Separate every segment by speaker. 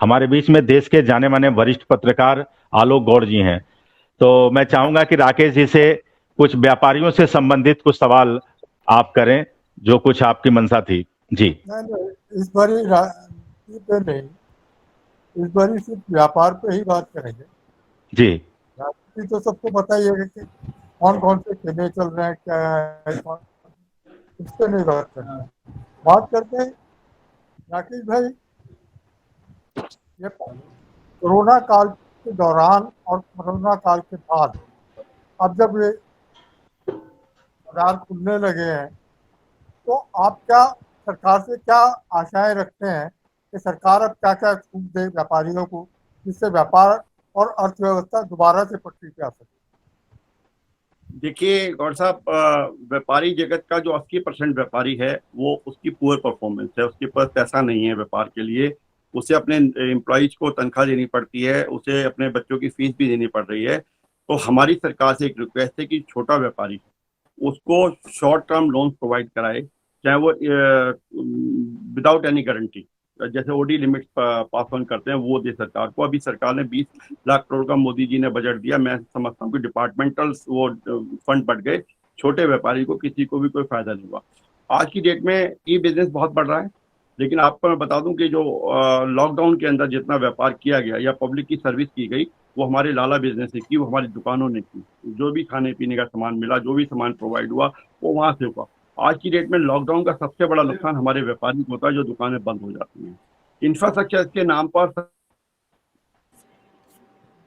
Speaker 1: हमारे बीच में देश के जाने माने वरिष्ठ पत्रकार आलोक गौड़ जी हैं। तो मैं चाहूंगा कि राकेश जी से कुछ व्यापारियों से संबंधित कुछ सवाल आप करें, जो कुछ आपकी मंशा थी। जी।
Speaker 2: नहीं नहीं, इस बारी राजनीति पे नहीं, इस बारी सिर्फ व्यापार पे ही बात करेंगे।
Speaker 1: जी।
Speaker 2: राजनीति तो सबको पता ही है कि कौन कौन से खेमे चल रहे हैं, क्या है कौन, इस पे नहीं बात करते हैं। बात करते हैं राकेश भाई, ये कोरोना काल के दौरान और कोरोना काल के बाद अब जब ये बाजार खुलने लगे हैं, तो आप क्या सरकार से क्या आशाएं रखते हैं कि सरकार अब क्या क्या छूट दे व्यापारियों को, जिससे व्यापार और अर्थव्यवस्था दोबारा से पटरी पे आ सके।
Speaker 3: देखिए गौर साहब, व्यापारी जगत का जो 80% व्यापारी है वो उसकी पुअर परफॉर्मेंस है, उसके पास पैसा नहीं है व्यापार के लिए। उसे अपने एम्प्लॉयज को तनख्वाह देनी पड़ती है, उसे अपने बच्चों की फीस भी देनी पड़ रही है। तो हमारी सरकार से एक रिक्वेस्ट है कि छोटा व्यापारी उसको शॉर्ट टर्म लोन प्रोवाइड कराए, चाहे वो विदाउट एनी गारंटी, जैसे ओडी लिमिट पास ऑन करते हैं वो दे सरकार को। अभी सरकार ने 20 लाख करोड़ का मोदी जी ने बजट दिया। मैं समझता हूँ कि डिपार्टमेंटल वो फंड बढ़ गए, छोटे व्यापारी को किसी को भी कोई फायदा नहीं हुआ। आज की डेट में ई बिजनेस बहुत बढ़ रहा है, लेकिन आपको मैं बता दूं कि जो लॉकडाउन के अंदर जितना व्यापार किया गया या पब्लिक की सर्विस की गई, वो हमारे लाला बिजनेस ने की, वो हमारी दुकानों ने की। जो भी खाने पीने का सामान मिला, जो भी सामान प्रोवाइड हुआ, वो वहां से हुआ। आज की डेट में लॉकडाउन का सबसे बड़ा नुकसान हमारे व्यापारी को होता है, जो दुकानें बंद हो जाती हैं। इंफ्रास्ट्रक्चर के नाम पर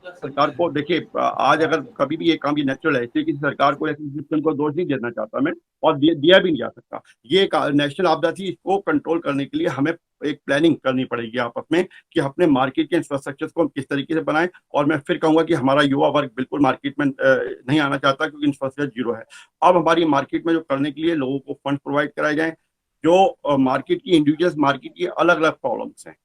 Speaker 3: सरकार को देखिए, आज अगर कभी भी ये काम भी नेचुरल है, इसलिए किसी सरकार को या किसी सिस्टम को दोष नहीं देना चाहता मैं, और दिया भी नहीं जा सकता। ये एक नेशनल आपदा थी, इसको कंट्रोल करने के लिए हमें एक प्लानिंग करनी पड़ेगी आपस में कि अपने मार्केट के इंफ्रास्ट्रक्चर को हम किस तरीके से बनाएं। और मैं फिर कहूंगा कि हमारा युवा वर्ग बिल्कुल मार्केट में नहीं आना चाहता, क्योंकि इंफ्रास्ट्रक्चर जीरो है। अब हमारी मार्केट में जो करने के लिए लोगों को फंड प्रोवाइड कराए जाए। जो मार्केट की इंडिविजुअल मार्केट की अलग अलग प्रॉब्लम्स हैं,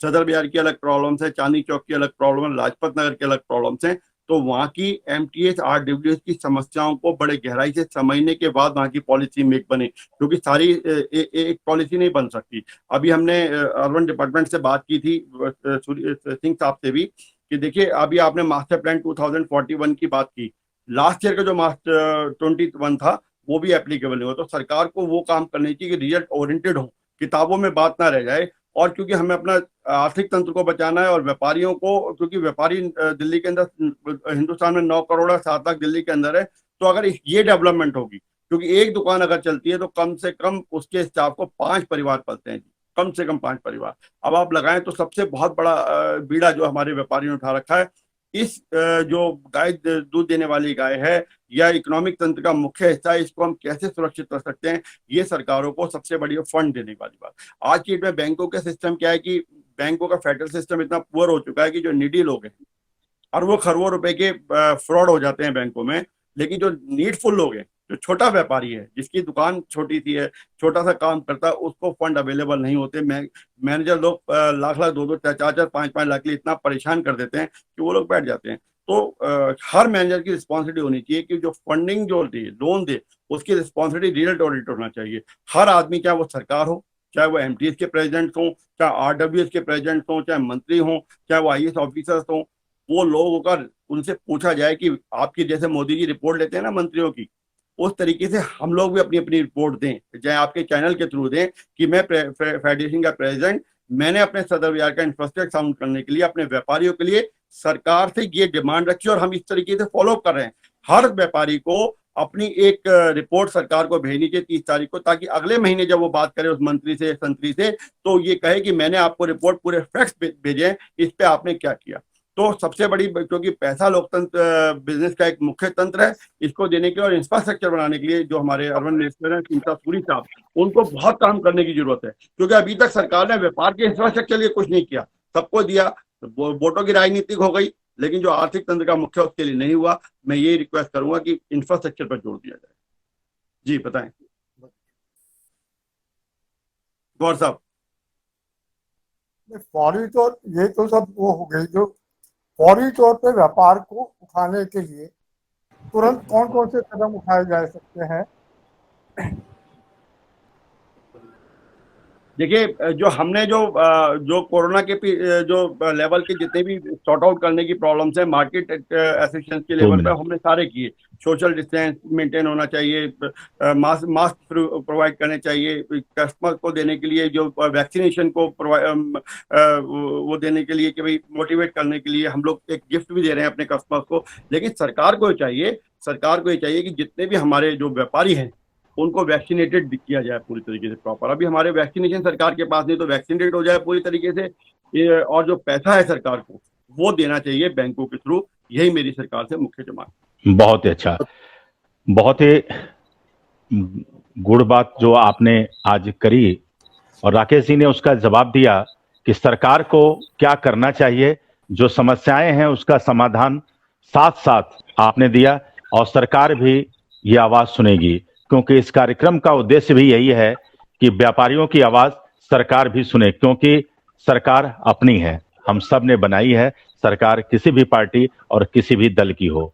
Speaker 3: सदर बाजार की अलग प्रॉब्लम्स है, चांदनी चौक की अलग प्रॉब्लम है, लाजपत नगर की अलग प्रॉब्लम्स हैं। तो वहाँ की एमटीएस आरडब्ल्यूएस की समस्याओं को बड़े गहराई से समझने के बाद वहाँ की पॉलिसी मेक बने, क्योंकि सारी एक पॉलिसी नहीं बन सकती। अभी हमने अर्बन डिपार्टमेंट से बात की थी, सिंह साहब से भी, कि देखिए अभी आपने मास्टर प्लान 2041 की बात की, लास्ट ईयर का जो मास्टर 21 था वो भी एप्लीकेबल नहीं हुआ। तो सरकार को वो काम करने चाहिए कि रिजल्ट ओरिएंटेड हो, किताबों में बात ना रह जाए। और क्योंकि हमें अपना आर्थिक तंत्र को बचाना है और व्यापारियों को, क्योंकि व्यापारी दिल्ली के अंदर, हिंदुस्तान में 9 करोड़ 7 लाख दिल्ली के अंदर है। तो अगर ये डेवलपमेंट होगी, क्योंकि एक दुकान अगर चलती है तो कम से कम उसके स्टाफ को 5 परिवार पलते हैं, कम से कम 5 परिवार। अब आप लगाएं तो सबसे बहुत बड़ा बीड़ा जो हमारे व्यापारियों ने उठा रखा है। इस जो गाय दूध देने वाली गाय है या इकोनॉमिक तंत्र का मुख्य हिस्सा है, इसको हम कैसे सुरक्षित कर सकते हैं, ये सरकारों को सबसे बड़ी फंड देने वाली बात। आज की डेट में बैंकों का सिस्टम क्या है कि बैंकों का फेडरल सिस्टम इतना पुअर हो चुका है कि जो निडी लोग हैं अरबों खरबों रुपए के फ्रॉड हो जाते हैं बैंकों में। लेकिन जो नीडफुल लोग हैं, जो छोटा व्यापारी है, जिसकी दुकान छोटी सी है, छोटा सा काम करता है, उसको फंड अवेलेबल नहीं होते। मैनेजर लोग लाख लाख 2-2 4-4 5-5 लाख के लिए इतना परेशान कर देते हैं कि वो लोग बैठ जाते हैं। तो हर मैनेजर की रिस्पॉन्सिबिलिटी होनी चाहिए कि जो फंडिंग जो दे, लोन दे, उसकी रिस्पॉन्सिबिलिटी रिजल्ट ओरिएंटेड होना चाहिए। हर आदमी, चाहे वो सरकार हो, चाहे वो एमटीएस के प्रेसिडेंट हों, चाहे आरडब्ल्यूएस के प्रेसिडेंट हों, चाहे मंत्री हों, चाहे वो आईएएस ऑफिसर्स हों, वो लोगों का उनसे पूछा जाए कि आपकी जैसे मोदी जी रिपोर्ट लेते हैं ना मंत्रियों की, उस तरीके से हम लोग भी अपनी अपनी रिपोर्ट दें, चाहे आपके चैनल के थ्रू दें कि मैं फेडरेशन का प्रेसिडेंट, मैंने अपने सदर बाजार का इंफ्रास्ट्रक्चर साउंड करने के लिए अपने व्यापारियों के लिए सरकार से ये डिमांड रखी और हम इस तरीके से फॉलो कर रहे हैं। हर व्यापारी को अपनी एक रिपोर्ट सरकार को भेजनी चाहिए 30 तारीख को, ताकि अगले महीने जब वो बात करे उस मंत्री से, संतरी से, तो ये कहे कि मैंने आपको रिपोर्ट पूरे फैक्ट्स भेजे, इस पे आपने क्या किया। तो सबसे बड़ी, क्योंकि पैसा लोकतंत्र बिजनेस का एक मुख्य तंत्र है, इसको देने के और इंफ्रास्ट्रक्चर बनाने के लिए जो हमारे अर्बन मिनिस्टर हैं चिंता सूरी साहब, उनको बहुत काम करने की जरूरत है। क्योंकि अभी तक सरकार ने व्यापार के इंफ्रास्ट्रक्चर के लिए कुछ नहीं किया, सबको दिया, वोटों की राजनीतिक हो गई, लेकिन जो आर्थिक तंत्र का मुख्य उसके लिए नहीं हुआ। मैं ये रिक्वेस्ट करूंगा कि इंफ्रास्ट्रक्चर पर जोर दिया जाए। जी बताएं गौर साहब।
Speaker 2: फौरी तौर, ये तो सब वो हो गई जो फौरी तौर पे व्यापार को उठाने के लिए तुरंत कौन कौन से कदम उठाए जा सकते हैं।
Speaker 3: देखिए जो हमने जो कोरोना के जो लेवल के जितने भी सॉर्ट आउट करने की प्रॉब्लम्स है मार्केट एफिशिएंसी के
Speaker 1: 2
Speaker 3: लेवल पे
Speaker 1: मिनट।
Speaker 3: हमने सारे किए। सोशल डिस्टेंस मेंटेन होना चाहिए, मास्क मास्क प्रोवाइड करने चाहिए, कस्टमर को देने के लिए जो वैक्सीनेशन को वो देने के लिए कि भाई मोटिवेट करने के लिए हम लोग एक गिफ्ट भी दे रहे हैं अपने कस्टमर्स को। लेकिन सरकार को ये चाहिए कि जितने भी हमारे जो व्यापारी हैं उनको वैक्सीनेटेड किया जाए पूरी तरीके से प्रॉपर। अभी हमारे वैक्सीनेशन सरकार के पास नहीं, तो वैक्सीनेटेड हो जाए पूरी तरीके से और जो पैसा है सरकार को वो देना चाहिए बैंकों के थ्रू। यही मेरी सरकार से मुख्य डिमांड।
Speaker 1: बहुत ही अच्छा, बहुत ही गुड़ बात जो आपने आज करी और राकेश जी ने उसका जवाब दिया कि सरकार को क्या करना चाहिए, जो समस्याएं हैं उसका समाधान साथ साथ आपने दिया और सरकार भी ये आवाज सुनेगी, क्योंकि इस कार्यक्रम का उद्देश्य भी यही है कि व्यापारियों की आवाज सरकार भी सुने, क्योंकि सरकार अपनी है, हम सब ने बनाई है। सरकार किसी भी पार्टी और किसी भी दल की हो।